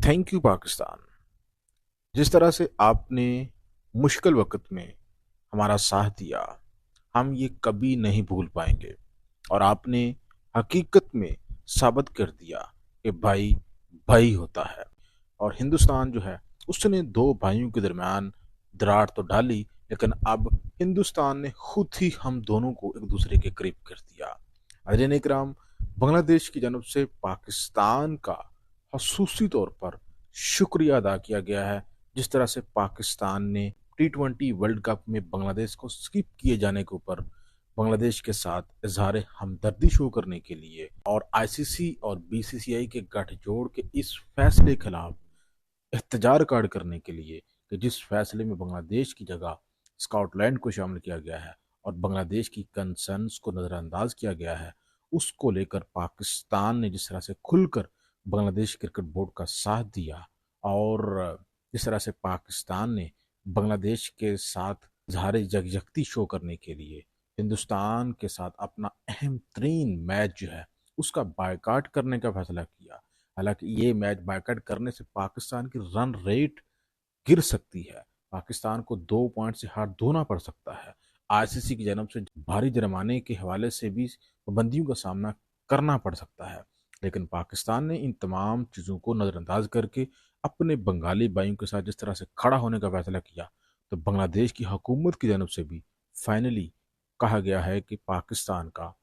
Thank you Pakistan. जिस तरह से आपने मुश्किल वक्त में हमारा साथ दिया, हम ये कभी नहीं भूल पाएंगे। और आपने हकीकत में साबित कर दिया कि भाई भाई होता है। और हिंदुस्तान जो है, उसने दो भाइयों के दरमियान दरार तो डाली, लेकिन अब हिंदुस्तान ने खुद ही हम दोनों को एक दूसरे के करीब कर दिया। नाज़रीन इकराम, बांग्लादेश की जानब से पाकिस्तान का खसूसी तौर पर शुक्रिया अदा किया गया है। जिस तरह से पाकिस्तान ने T20 वर्ल्ड कप में बांग्लादेश को स्किप किए जाने के ऊपर बांग्लादेश के साथ इजहार हमदर्दी शो करने के लिए और आईसीसी और बीसीसीआई के गठजोड़ के इस फैसले के खिलाफ एहतजाज कार्ड करने के लिए कि जिस फैसले में बांग्लादेश की जगह स्कॉटलैंड को शामिल किया गया है और बांग्लादेश की कंसर्न्स को नज़रअंदाज किया गया है, उसको लेकर पाकिस्तान ने जिस तरह से खुलकर बांग्लादेश क्रिकेट बोर्ड का साथ दिया और जिस तरह से पाकिस्तान ने बांग्लादेश के साथ इजहार यकजहती शो करने के लिए हिंदुस्तान के साथ अपना अहम तरीन मैच जो है उसका बायकाट करने का फैसला किया। हालांकि ये मैच बायकाट करने से पाकिस्तान की रन रेट गिर सकती है, पाकिस्तान को 2 पॉइंट से हाथ धोना पड़ सकता है, आईसीसी की जानब से भारी जुर्माने के हवाले से भी पाबंदियों का सामना करना पड़ सकता है। लेकिन पाकिस्तान ने इन तमाम चीज़ों को नज़रअंदाज करके अपने बंगाली भाइयों के साथ जिस तरह से खड़ा होने का फैसला किया, तो बांग्लादेश की हुकूमत की जानब से भी फाइनली कहा गया है कि पाकिस्तान का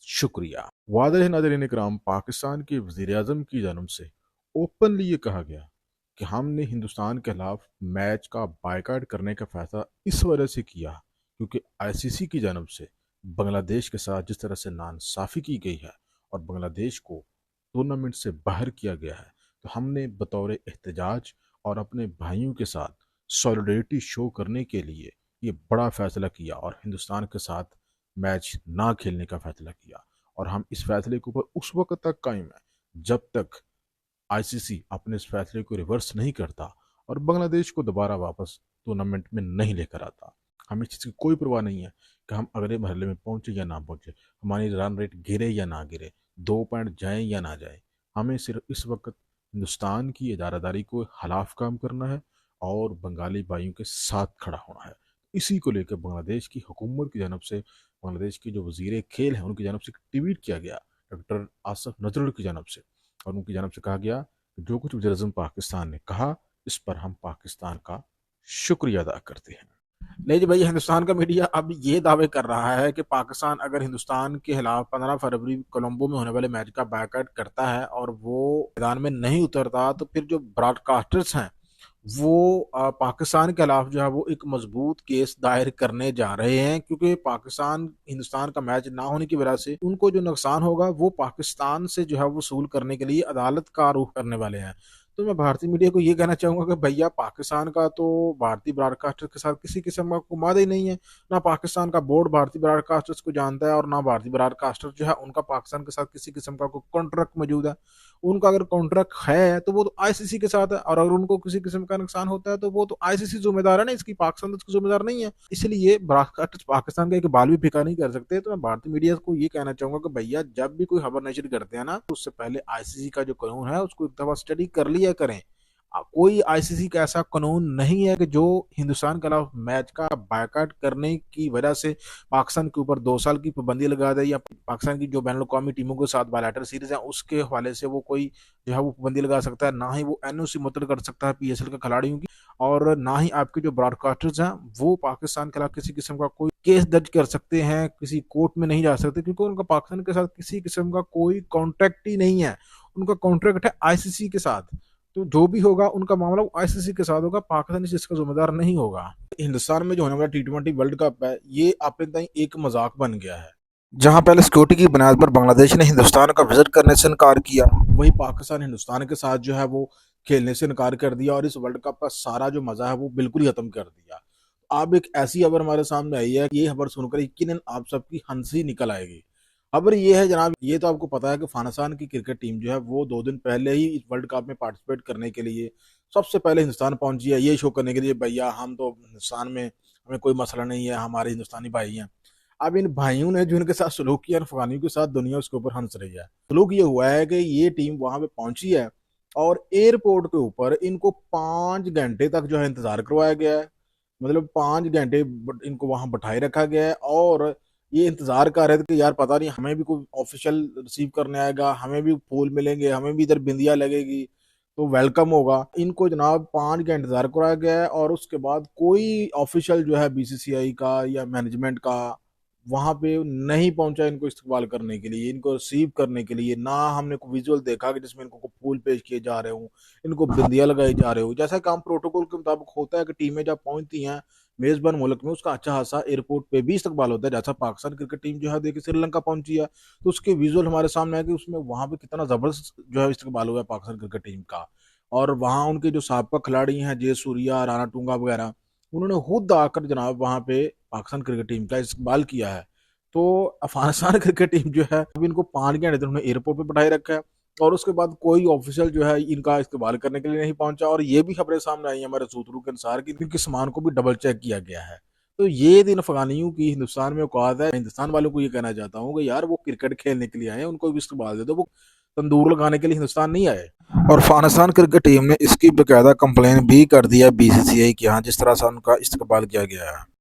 शुक्रिया। वादे है नाज़रीन इकराम, पाकिस्तान के वज़ीर आज़म की जानब से ओपनली ये कहा गया कि हमने हिंदुस्तान के खिलाफ मैच का बायकाट करने का फैसला इस वजह से किया क्योंकि आईसीसी की जानब से बांग्लादेश के साथ जिस तरह से नाइंसाफ़ी की गई है और बांग्लादेश को टूर्नामेंट से बाहर किया गया है, तो हमने बतौर एहतजाज और अपने भाइयों के साथ सॉलिडरिटी शो करने के लिए ये बड़ा फैसला किया और हिंदुस्तान के साथ मैच ना खेलने का फैसला किया। और हम इस फैसले के ऊपर उस वक्त तक कायम है जब तक आईसीसी अपने इस फैसले को रिवर्स नहीं करता और बांग्लादेश को दोबारा वापस टूर्नामेंट में नहीं लेकर आता। हमें इस चीज़ की कोई परवाह नहीं है कि हम अगले मरहले में पहुंचे या ना पहुंचे, हमारी रन रेट गिरे या ना गिरे, 2 पॉइंट जाए या ना जाए, हमें सिर्फ इस वक्त हिंदुस्तान की इदारादारी को खिलाफ काम करना है और बंगाली भाइयों के साथ खड़ा होना है। इसी को लेकर बांग्लादेश की हुकूमत की जानब से, बांग्लादेश के जो वजीर खेल हैं उनकी जानब से ट्वीट किया गया डॉक्टर आसफ नजरुल की जानब से, और उनकी जानब से कहा गया कि जो कुछ वज़ीर आज़म पाकिस्तान ने कहा, इस पर हम पाकिस्तान का शुक्रिया अदा करते हैं। नहीं जी भाई, हिंदुस्तान का मीडिया अब ये दावे कर रहा है कि पाकिस्तान अगर हिंदुस्तान के खिलाफ 15 फरवरी कोलंबो में होने वाले मैच का बायकॉट करता है और वो मैदान में नहीं उतरता, तो फिर जो ब्रॉडकास्टर्स हैं वो पाकिस्तान के खिलाफ जो है वो एक मजबूत केस दायर करने जा रहे हैं, क्योंकि पाकिस्तान हिंदुस्तान का मैच ना होने की वजह से उनको जो नुकसान होगा वो पाकिस्तान से जो है वसूल करने के लिए अदालत का रुख करने वाले हैं। तो मैं भारतीय मीडिया को ये कहना चाहूंगा कि भैया, पाकिस्तान का तो भारतीय ब्रॉडकास्टर के साथ किसी किस्म का कुमाद ही नहीं है। ना पाकिस्तान का बोर्ड भारतीय ब्रॉडकास्टर्स को जानता है और ना भारतीय ब्रॉडकास्टर जो है उनका पाकिस्तान के साथ किसी किस्म का कोई कॉन्ट्रैक्ट मौजूद है। उनका अगर कॉन्ट्रैक्ट है तो वो तो आईसीसी के साथ है, और अगर उनको किसी किस्म का नुकसान होता है तो वो तो आईसीसी जिम्मेदार है ना, इसकी पाकिस्तान तो इसकी जिम्मेदार नहीं है। इसलिए ब्रॉडकास्टर्स पाकिस्तान का एक बाल भी फिका नहीं कर सकते। तो मैं भारतीय मीडिया को ये कहना चाहूंगा कि भैया, जब भी कोई खबर नशर करते हैं ना, तो उससे पहले आईसीसी का जो कानून है उसको एक दफा स्टडी कर लिया करें। कोई आईसीसी का ऐसा कानून नहीं है कि जो हिंदुस्तान के खिलाफ मैच का बायकाट करने की वजह से पाकिस्तान के ऊपर 2 साल की पाबंदी लगा दे, या पाकिस्तान की जो बैन अवी टीमों के साथ बायलैटरल सीरीज है उसके हवाले से वो कोई जो है वो पाबंदी लगा सकता है। ना ही वो एनओसी मुतल कर सकता है पीएसएल के खिलाड़ियों की, और ना ही आपके जो ब्रॉडकास्टर्स हैं वो पाकिस्तान के खिलाफ किसी किस्म का कोई केस दर्ज कर सकते हैं, किसी कोर्ट में नहीं जा सकते, क्योंकि उनका पाकिस्तान के साथ किसी किस्म का कोई कॉन्ट्रैक्ट ही नहीं है। उनका कॉन्ट्रैक्ट है आईसीसी के साथ। तो जो भी होगा उनका मामला वो आईसीसी के साथ होगा, पाकिस्तान इसका जिम्मेदार नहीं होगा। हिंदुस्तान में जो होने वाला T20 वर्ल्ड कप है, ये अपने ताई एक मजाक बन गया है। जहां पहले सिक्योरिटी की बुनियाद पर बांग्लादेश ने हिंदुस्तान का विजिट करने से इनकार किया, वही पाकिस्तान हिंदुस्तान के साथ जो है वो खेलने से इनकार कर दिया और इस वर्ल्ड कप का सारा जो मजा है वो बिल्कुल ही खत्म कर दिया। अब एक ऐसी खबर हमारे सामने आई है, ये खबर सुनकर यकीनन आप सबकी हंसी निकल आएगी। खबर ये है जनाब, ये तो आपको पता है कि अफगानिस्तान की क्रिकेट टीम जो है वो 2 दिन पहले ही इस वर्ल्ड कप में पार्टिसिपेट करने के लिए सबसे पहले हिंदुस्तान पहुंची है, ये शो करने के लिए भैया हम तो हिंदुस्तान में, हमें कोई मसला नहीं है, हमारे हिंदुस्तानी भाई हैं। अब इन भाइयों ने जो इनके साथ सलूक किया अफगानियों के साथ, दुनिया उसके ऊपर हंस रही है। सलूक ये हुआ है कि ये टीम वहां पे पहुंची है और एयरपोर्ट के ऊपर इनको 5 घंटे तक जो है इंतजार करवाया गया है। मतलब 5 घंटे इनको वहां बैठाए रखा गया है और ये इंतजार कर रहे थे कि यार पता नहीं हमें भी कोई ऑफिशियल रिसीव करने आएगा, हमें भी फूल मिलेंगे, हमें भी इधर बिंदिया लगेगी तो वेलकम होगा। इनको जनाब 5 घंटे इंतजार कराया गया है और उसके बाद कोई ऑफिशियल जो है बीसीसीआई का या मैनेजमेंट का वहां पे नहीं पहुंचा इनको इस्तकबाल करने के लिए, इनको रिसीव करने के लिए। ना हमने को विजुअल देखा कि जिसमें इनको फूल पेश किए जा रहे हो, इनको बिंदिया लगाई जा रहे हो। जैसा काम प्रोटोकॉल के मुताबिक होता है कि टीमें जब पहुंचती हैं मेजबान मुल्क में, उसका अच्छा खासा एयरपोर्ट पे भी इस्तकबाल होता है। जैसा पाकिस्तान क्रिकेट टीम जो है देखिए श्रीलंका पहुंची है, तो उसके विजुअल हमारे सामने है कि उसमें वहां पे कितना जबरदस्त जो है इस्तकबाल हुआ है पाकिस्तान क्रिकेट टीम का। और वहां उनके जो साबका खिलाड़ी हैं जय सूर्या, राणा टूंगा वगैरह, उन्होंने खुद आकर जनाब वहां पे पाकिस्तान क्रिकेट टीम का इस्तेमाल किया है। तो अफगानिस्तान क्रिकेट टीम जो है अभी इनको 5 घंटे तक उन्होंने एयरपोर्ट पे बैठाए रखा है और उसके बाद कोई ऑफिशियल जो है इनका इस्तेमाल करने के लिए नहीं पहुंचा। और ये भी खबरें सामने आई हैं हमारे सूत्रों के अनुसार कि इनके सामान को भी डबल चेक किया गया है। तो ये दिन अफगानियों की हिंदुस्तान में औकात है। हिंदुस्तान वालों को ये कहना चाहता हूँ कि यार वो क्रिकेट खेलने के लिए आए हैं, उनको भी इस्तेमाल दे दो, वो तंदूर लगाने के लिए हिंदुस्तान नहीं आए। और अफगानिस्तान क्रिकेट टीम ने इसकी बकायदा कंप्लेन भी कर दिया बीसीसीआई के यहाँ, जिस तरह से उनका इस्तेमाल किया गया है।